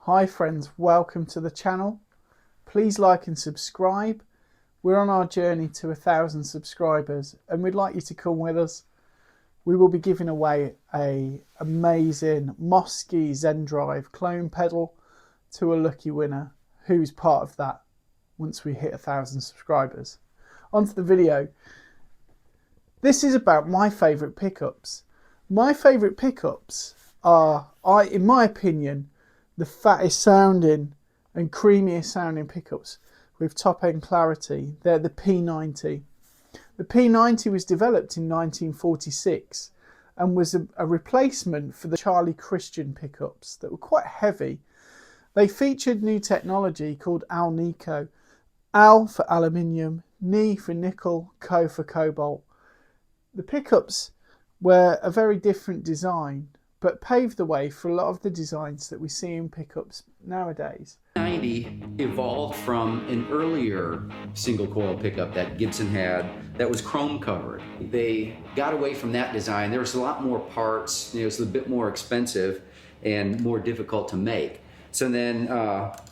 Hi friends, welcome to the channel. Please like and subscribe. We're on our journey to 1,000 subscribers and we'd like you to come with us. We will be giving away an amazing Mosky Zen Drive clone pedal to a lucky winner who's part of that once we hit 1,000 subscribers. On to the video. This is about my favourite pickups. My favourite pickups are, in my opinion, the fattest sounding and creamiest sounding pickups with top end clarity. They're the P90. The P90 was developed in 1946 and was a replacement for the Charlie Christian pickups that were quite heavy. They featured new technology called Al-Nico. Al for aluminium, Ni for nickel, Co for cobalt. The pickups were a very different design, but paved the way for a lot of the designs that we see in pickups nowadays. P90 evolved from an earlier single coil pickup that Gibson had that was chrome covered. They got away from that design. There was a lot more parts, it was a bit more expensive and more difficult to make. So then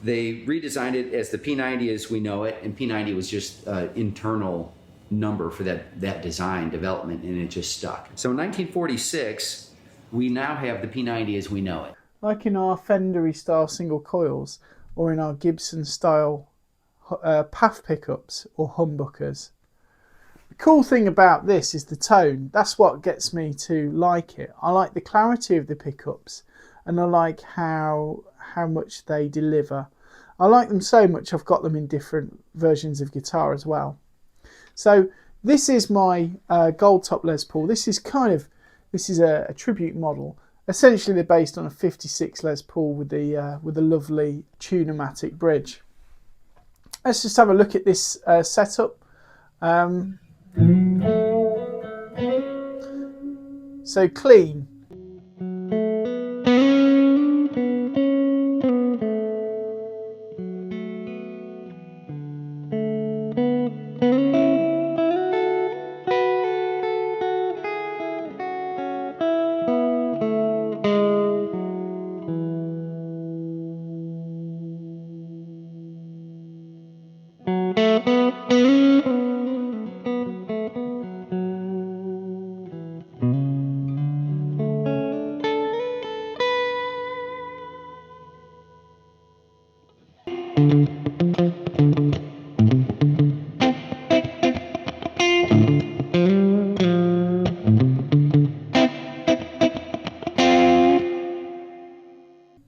they redesigned it as the P90 as we know it, and P90 was just an internal number for that design development, and it just stuck. So in 1946, we now have the P90 as we know it. Like in our Fender style single coils or in our Gibson style path pickups or humbuckers. The cool thing about this is the tone. That's what gets me to like it. I like the clarity of the pickups and I like how much they deliver. I like them so much I've got them in different versions of guitar as well. So this is my gold top Les Paul. This is a tribute model. Essentially, they're based on a '56 Les Paul with a lovely Tune-o-matic bridge. Let's just have a look at this setup. So clean.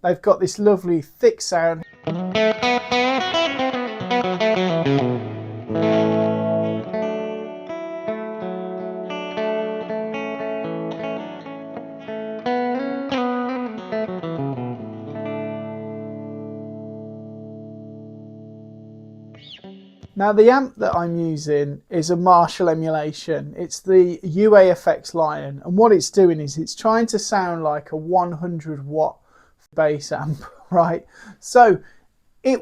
They've got this lovely thick sound. Now the amp that I'm using is a Marshall emulation. It's the UAFX LION, and what it's doing is it's trying to sound like a 100 watt bass amp, right? So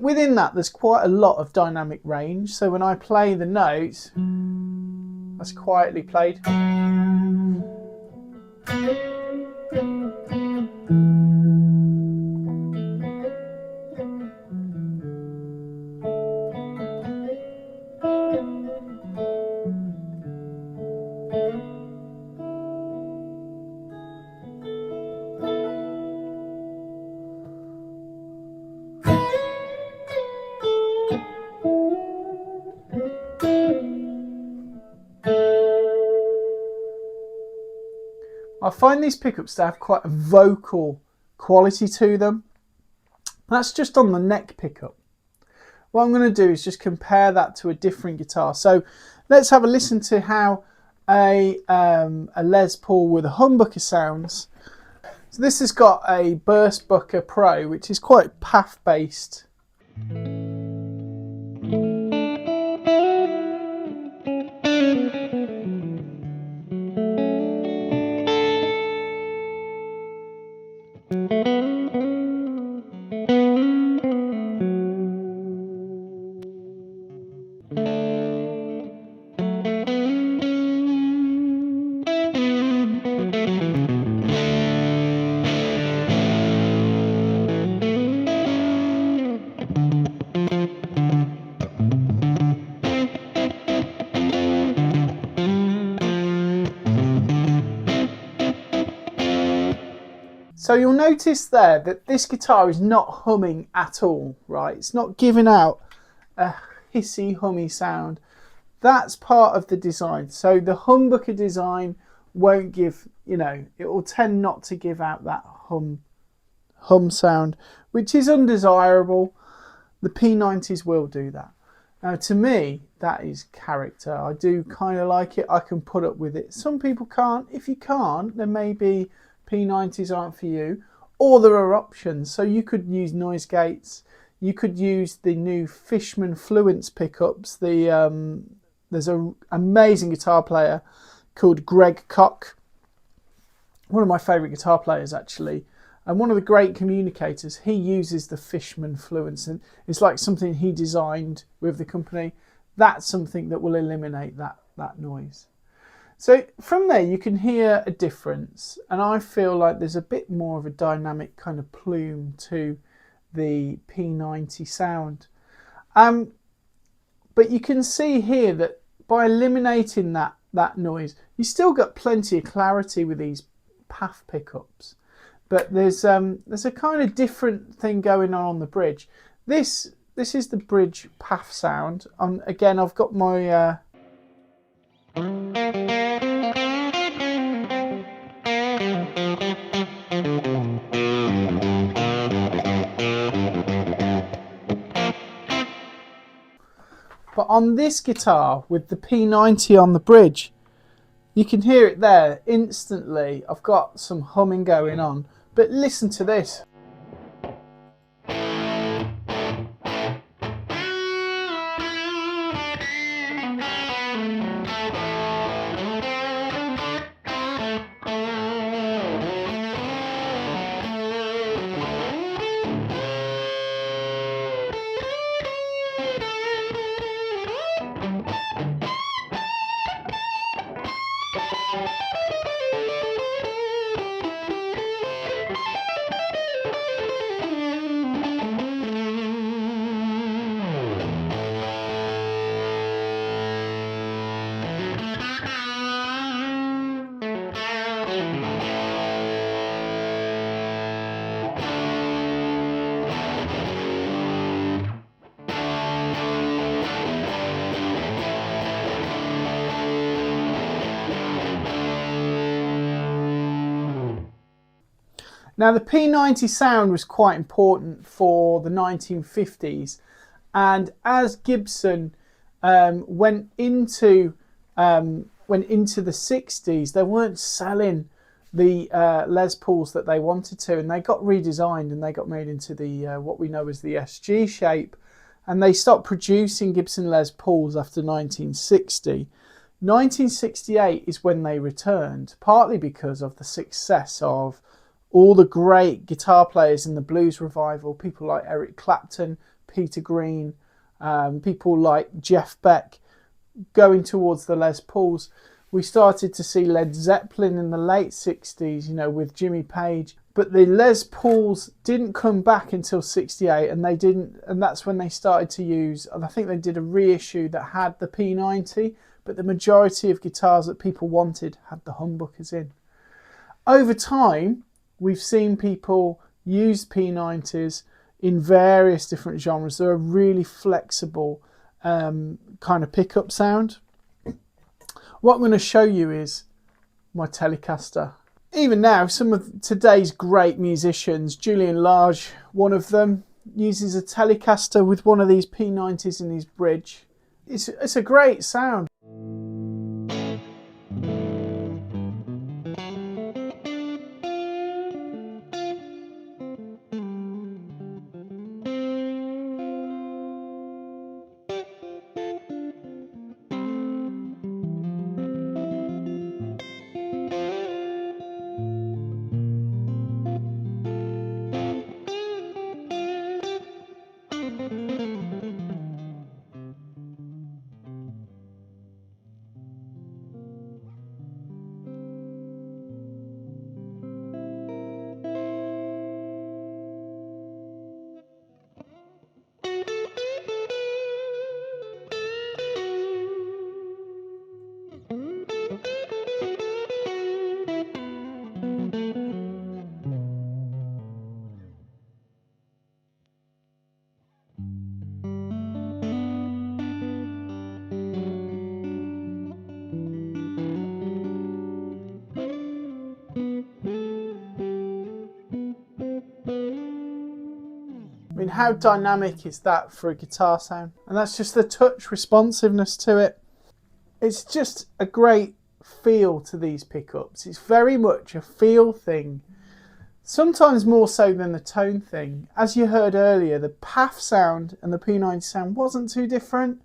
within that there's quite a lot of dynamic range. So when I play the notes, that's quietly played. I find these pickups to have quite a vocal quality to them. That's just on the neck pickup. What I'm going to do is just compare that to a different guitar. So let's have a listen to how a Les Paul with a humbucker sounds. So this has got a Burst Bucker Pro, which is quite path based. So you'll notice there that this guitar is not humming at all, right? It's not giving out a hissy, hummy sound. That's part of the design. So the humbucker design won't give, you know, it will tend not to give out that hum sound, which is undesirable. The P90s will do that. Now, to me, that is character. I do kind of like it. I can put up with it. Some people can't. If you can't, then maybe P90s aren't for you. Or there are options. So you could use noise gates. You could use the new Fishman Fluence pickups. There's an amazing guitar player called Greg Koch. One of my favourite guitar players, actually. And one of the great communicators. He uses the Fishman Fluence. And it's like something he designed with the company. That's something that will eliminate that noise. So from there you can hear a difference, and I feel like there's a bit more of a dynamic kind of plume to the P90 sound. But you can see here that by eliminating that noise, you still got plenty of clarity with these path pickups. But there's a kind of different thing going on the bridge. This is the bridge path sound. Again, I've got my but on this guitar with the P90 on the bridge, you can hear it there instantly. I've got some humming going on, but listen to this. Now the P90 sound was quite important for the 1950s, and as Gibson went into the 60s, they weren't selling the Les Pauls that they wanted to, and they got redesigned and they got made into the what we know as the SG shape, and they stopped producing Gibson Les Pauls after 1960. 1968 is when they returned, partly because of the success of all the great guitar players in the blues revival, people like Eric Clapton, Peter Green, people like Jeff Beck, going towards the Les Pauls. We started to see Led Zeppelin in the late 60s, you know, with Jimmy Page. But the Les Pauls didn't come back until 68, and that's when they started to use, I think they did a reissue that had the P90, but the majority of guitars that people wanted had the humbuckers in. Over time, we've seen people use P90s in various different genres. They're a really flexible kind of pickup sound. What I'm going to show you is my Telecaster. Even now, some of today's great musicians, Julian Lage, one of them, uses a Telecaster with one of these P90s in his bridge. It's a great sound. I mean, how dynamic is that for a guitar sound? And that's just the touch responsiveness to it. It's just a great feel to these pickups. It's very much a feel thing, sometimes more so than the tone thing. As you heard earlier, the PAF sound and the P90 sound wasn't too different.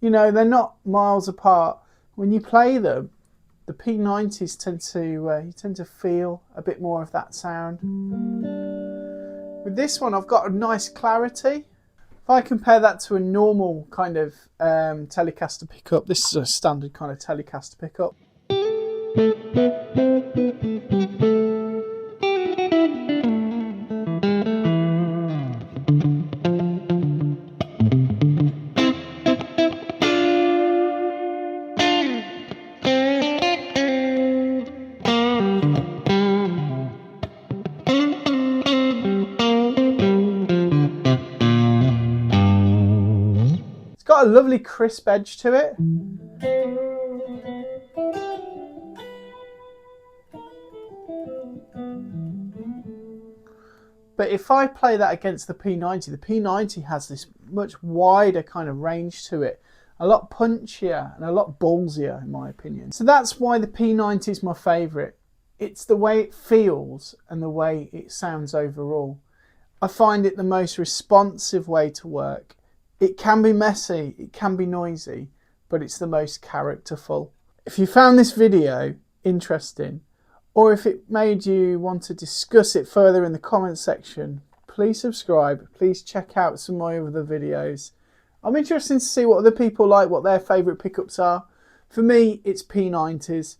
You know, they're not miles apart. When you play them, the P90s you tend to feel a bit more of that sound. With this one, I've got a nice clarity. If I compare that to a normal kind of Telecaster pickup, this is a standard kind of Telecaster pickup. Got a lovely crisp edge to it. But if I play that against the P90 has this much wider kind of range to it. A lot punchier and a lot ballsier in my opinion. So that's why the P90 is my favourite. It's the way it feels and the way it sounds overall. I find it the most responsive way to work. It can be messy, it can be noisy, but it's the most characterful. If you found this video interesting, or if it made you want to discuss it further in the comment section, please subscribe, please check out some of my other videos. I'm interested to see what other people like, what their favourite pickups are. For me, it's P90s.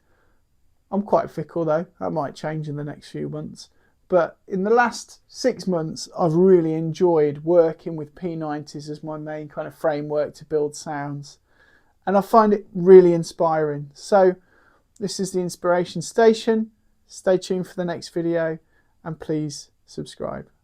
I'm quite fickle though, that might change in the next few months. But in the last 6 months, I've really enjoyed working with P90s as my main kind of framework to build sounds. And I find it really inspiring. So this is the Inspiration Station. Stay tuned for the next video and please subscribe.